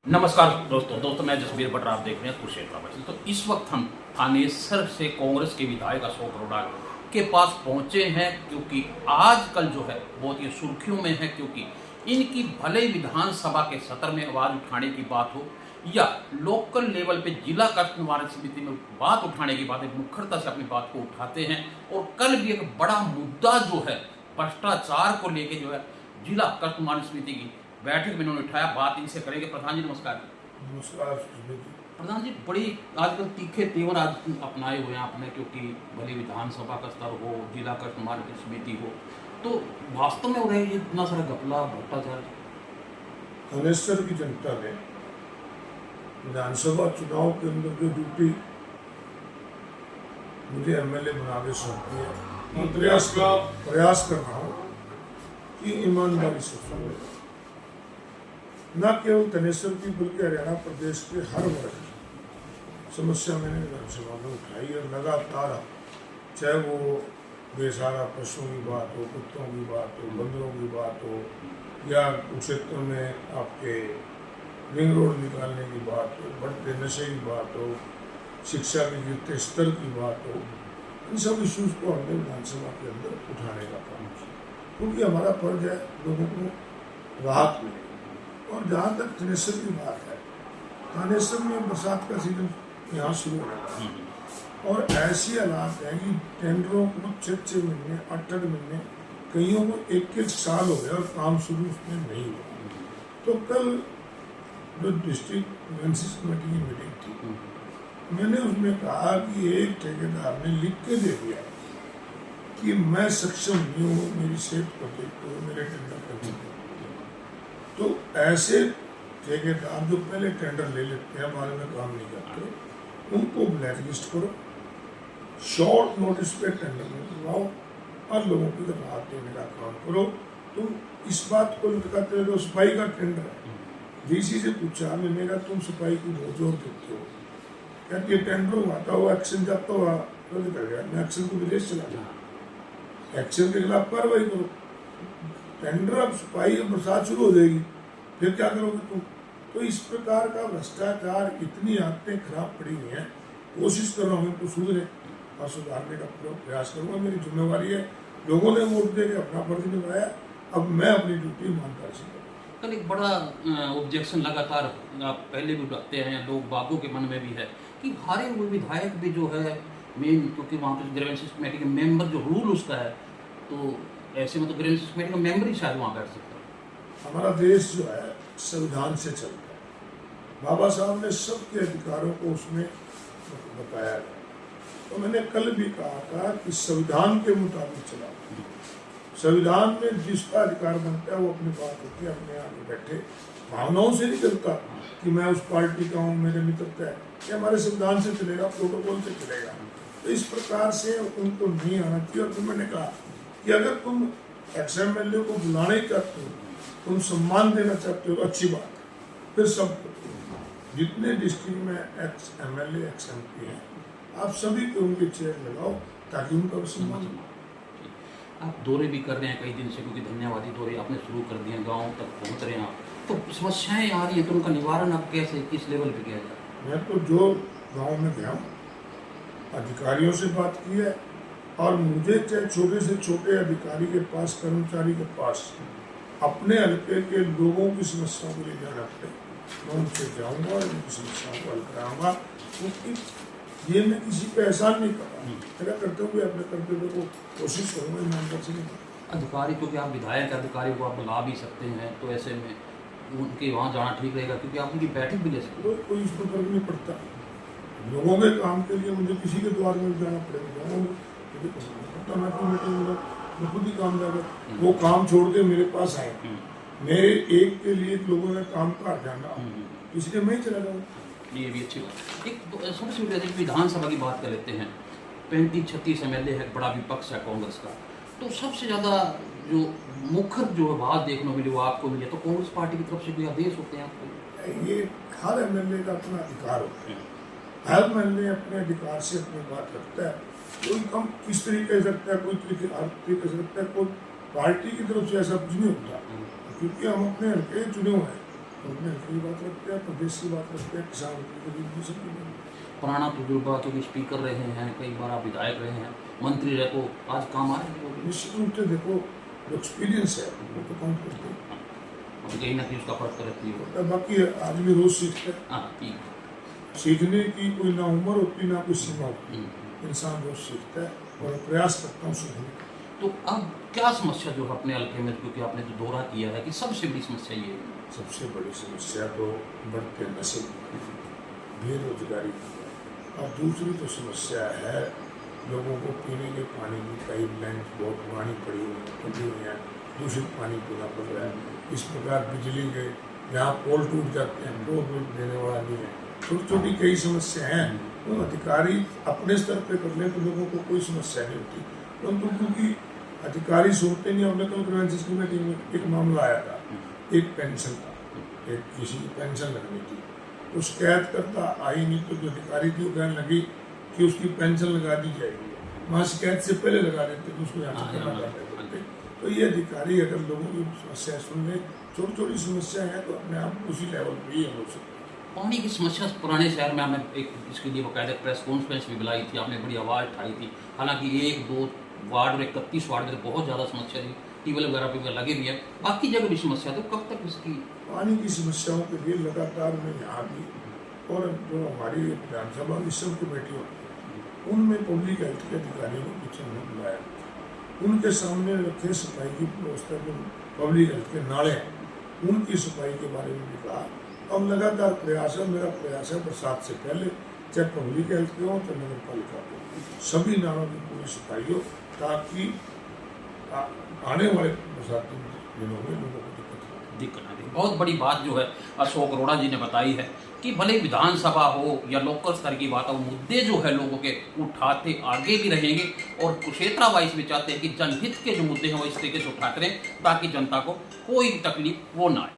नमस्कार दोस्तों मैं जसबीर बटर, आप देख रहे हैं कुरुक्षेत्र। तो इस वक्त हम थानेसर से कांग्रेस के विधायक अशोक अरोड़ा के पास पहुंचे हैं, क्योंकि आजकल जो है बहुत ही सुर्खियों में है, क्योंकि इनकी भले विधानसभा के सत्र में आवाज उठाने की बात हो या लोकल लेवल पे जिला कष्ट निवारण समिति में बात उठाने की बात है, मुखरता से अपनी बात को उठाते हैं। और कल भी एक बड़ा मुद्दा जो है भ्रष्टाचार को लेके जो है जिला कष्ट निवारण समिति की बैठक में इन्होंने उठाया। बात इनसे करेंगे। प्रधान जी नमस्कार। नमस्कार। प्रधान जी, बड़ी आजकल तीखे तेवर आज अपनाए हुए हैं आपने, क्योंकि भले विधानसभा का स्तर हो, जिला कष्ट निवारण समिति हो, तो वास्तव में हो रहा है ये इतना सारा घपला भ्रष्टाचार। थानेसर की जनता ने विधानसभा चुनाव के अंदर जो ड्यूटी मुझे एमएलए बना के सौंपी है, मैं प्रयास कर रहा हूँ कि ईमानदारी से सुने। न केवल थानेसर की बल्कि हरियाणा प्रदेश के हर वर्ग की समस्या मैंने विधानसभा में उठाई और लगातार, चाहे वो बेसहारा पशुओं की बात हो, कुत्तों की बात हो, बंदरों की बात हो, या क्षेत्रों में आपके रिंग रोड निकालने की बात हो, बढ़ते नशे की बात हो, शिक्षा के गिरते स्तर की बात हो, इन सब इश्यूज को हमने विधानसभा के अंदर उठाने का काम किया, क्योंकि हमारा फर्ज है लोगों को राहत मिले। और जहाँ तक थानेसर की बात है, थानेसर में बरसात का सीजन यहाँ शुरू होने लगा और ऐसी हालात है कि टेंडरों को 6 महीने 8 महीने, कईयों को 1 साल हो गया और काम शुरू उसमें नहीं हुआ। तो कल जो डिस्ट्रिक्ट एनसीसी कमेटी की मीटिंग थी, मैंने उसमें कहा कि एक ठेकेदार ने लिख के दे दिया कि मैं सक्षम नहीं हूँ, मेरी सेहत को देखते हुए मेरे टेंडर कर। तो ऐसे ठेकेदार जो पहले टेंडर ले लेते हैं, बाद में काम नहीं करते, उनको ब्लैक लिस्ट करो, शॉर्ट नोटिस पे टेंडर में बुलाओ और लोगों की राहत देने का काम करो। तो इस बात को लटकाते हुए सफाई का टेंडर है, डीसी से पूछा मैंने कहा तुम सफाई की बहुत जोर देते हो, कहते ये टेंडर आता हुआ एक्शन जाता हुआ तो निकल गया, मैं एक्शन को विदेश चला गया, एक्शन के खिलाफ कार्रवाई करो। टेंडर अब सफाई और बरसात शुरू हो जाएगी, फिर क्या करोगे तुम? तो इस प्रकार का भ्रष्टाचार, इतनी आदतें खराब पड़ी हुई हैं। कोशिश कर रहा हूँ इनको सुधरे और सुधारने का प्रयास करूँगा। मेरी जिम्मेवारी है, लोगों ने वोट दे के अपना फर्ज निभाया, अब मैं अपनी ड्यूटी ईमानदारी से करूँ। कल एक बड़ा ऑब्जेक्शन लगातार आप पहले भी उठाते हैं, लोग बागों के मन में भी है कि हारे हुए विधायक भी जो है मेन, क्योंकि वहाँ पर ग्रीवेंसेस कमेटी के मेंबर जो रूल उसका है, तो ऐसे में तो ग्रीवेंसेस कमेटी का मेंबर ही शायद वहाँ बैठ सकता है। हमारा देश जो है संविधान से चलता है, बाबा साहब ने सबके अधिकारों को उसमें बताया है। तो मैंने कल भी कहा था कि संविधान के मुताबिक चला, संविधान में जिसका अधिकार बनता है वो अपनी बात होती है, अपने आगे बैठे भावनाओं से नहीं चलता कि मैं उस पार्टी का हूँ, मेरे मित्रता है, ये हमारे संविधान से चलेगा, प्रोटोकॉल से चलेगा। तो इस प्रकार से उनको नहीं आना चाहिए। और फिर मैंने कहा कि अगर तुम एक्स एमएलए को बुलाना ही चाहते हो, तुम सम्मान देना चाहते हो, अच्छी बात है, फिर सब जितने डिस्ट्रिक्ट में एक्स एमएलए एक्स एमपी हैं, आप सभी को उनके चेयर लगाओ ताकि उनका सम्मान हो। आप दौरे भी कर रहे हैं कई दिन से, क्योंकि धन्यवादी दौरे आपने शुरू कर दिए, गाँव तक पहुँच रहे हैं आप, तो समस्याएं आ रही है, तो उनका निवारण आप कैसे, किस लेवल पे किया जाए? मैं तो जो गाँव में गया हूँ, अधिकारियों से बात की है, और मुझे चाहे छोटे से छोटे अधिकारी के पास, कर्मचारी के पास अपने हल्के के लोगों की समस्याओं को ले जाना पड़े, मैं उनसे जाऊँगा और उनकी समस्याओं को हल कराऊँगा, क्योंकि ये मैं किसी पे एहसान नहीं कर रहा, मेरा करते हुए अपने कर्तव्य को कोशिश करूँगा ईमानदारी से नहीं। अधिकारी, क्योंकि आप विधायक अधिकारी को आप बुला भी सकते हैं, तो ऐसे में उनके वहाँ जाना ठीक रहेगा, क्योंकि आप उनकी बैठक भी ले सकते हैं। कोई इसमें फर्क नहीं पड़ता, लोगों के काम के लिए मुझे किसी के द्वार में जाना पड़ेगा, मैं खुद ही काम जाकर वो काम छोड़ के मेरे पास आए, मेरे एक के लिए लोगों ने काम कर जाना, इसलिए मैं ही चला जाऊँगा। ये भी अच्छी बात। एक सबसे पहले विधानसभा की बात कर लेते हैं। 35-36 एमएलए है, बड़ा विपक्ष है कांग्रेस का, तो सबसे ज़्यादा जो मुखर जो बात देखने को मिली वो आपको मिली, तो कांग्रेस पार्टी की तरफ से कोई आदेश होते हैं आपको? ये हर एमएलए का अपना अधिकार होता है, हर एमएलए अपने अधिकार से अपनी बात रखता है, कोई कम किस तरीके से रखता है, कोई तरीके से रखता है, कोई पार्टी की तरफ से ऐसा कुछ नहीं होता, क्योंकि हम अपने हल्के चुने हुए हैं, अपने हल्के की बात रखते हैं, प्रदेश की बात रखते हैं, किसान के गरीब की सबकी बात। पुराना तजुर्बा, क्योंकि स्पीकर रहे हैं, कई बार आप विधायक रहे हैं, मंत्री रहे, तो आज काम आ रहे हैं। निश्चित रूप से देखो जो एक्सपीरियंस है वो तो काउंट करते हैं। अभी कहीं ना कहीं उसका फर्क रहती है। बाकी आदमी रोज सीखता है, हाँ ठीक। सीखने की कोई ना उम्र होती ना कोई सीमा होती, हम्म। इंसान रोज सीखता है और प्रयास करता हूँ सीखने का। तो अब क्या समस्या जो है अपने हल्के में, क्योंकि आपने जो दौरा किया है कि सबसे बड़ी समस्या ये है? सबसे बड़ी समस्या तो बढ़ते नशे की, बेरोजगारी की, और दूसरी तो समस्या है लोगों को पीने के पानी की पाइपलाइन बहुत पुरानी पड़ी हुई है, दूषित पानी पीना पड़ रहा है। इस प्रकार बिजली के जहाँ पोल टूट जाते हैं वो भी देने वाला नहीं है। छोटी छोटी कई समस्याएं हैं, तो अधिकारी अपने स्तर पे कर लें तो लोगों को कोई समस्या नहीं होती, परंतु क्योंकि अधिकारी सोचते नहीं। हमने कल ग्रांचेस कमेटी में एक मामला आया था, एक पेंशन का, एक किसी की पेंशन लगनी थी, तो शिकायत करता आई नहीं, तो जो अधिकारी थी वो कहने लगी कि उसकी पेंशन लगा दी जाएगी, वहाँ शिकायत से पहले लगा देते तो उसको यहाँ से करना पड़ता। तो ये अधिकारी अगर लोगों की समस्या सुन ले, छोटी छोटी समस्या है तो अपने आप उसी लेवल पर ही हम हो सकते। पानी की समस्या पुराने शहर में हमने एक इसके लिए बाकायदा प्रेस कॉन्फ्रेंस भी बुलाई थी, आपने बड़ी आवाज़ उठाई थी। हालांकि 1-2 वार्ड में 31 वार्ड में तो बहुत ज़्यादा समस्या थी, ट्यूबवेल वगैरह पे लगे भी है, बाकी जगह भी समस्या। तो कब तक इसकी पानी की समस्याओं के लिए लगातार मैं यहाँ भी और जो हमारी विधानसभा की सब कमेटी होती है उनमें पब्लिक हेल्थ के अधिकारियों को पीछे हमने बुलाया, उनके सामने रखे सफाई की व्यवस्था जो पब्लिक हेल्थ के नाले हैं उनकी सफाई के बारे में भी कहा। अब लगातार प्रयास है, मेरा प्रयास है बरसात से पहले चाहे पब्लिक हेल्थ के हो चाहे नगर पालिका के सभी नालों की पूरी सफाई हो, ताकि आने वाले बरसाती दिनों में लोगों को दिक्कत आ रही। बहुत बड़ी बात जो है अशोक अरोड़ा जी ने बताई है कि भले विधानसभा हो या लोकल स्तर की बात हो, मुद्दे जो है लोगों के उठाते आगे भी रहेंगे और कुरुक्षेत्र वाइस भी चाहते हैं कि जनहित के जो मुद्दे हैं वो इस तरीके से उठाते रहें ताकि जनता को कोई तकलीफ वो ना आए।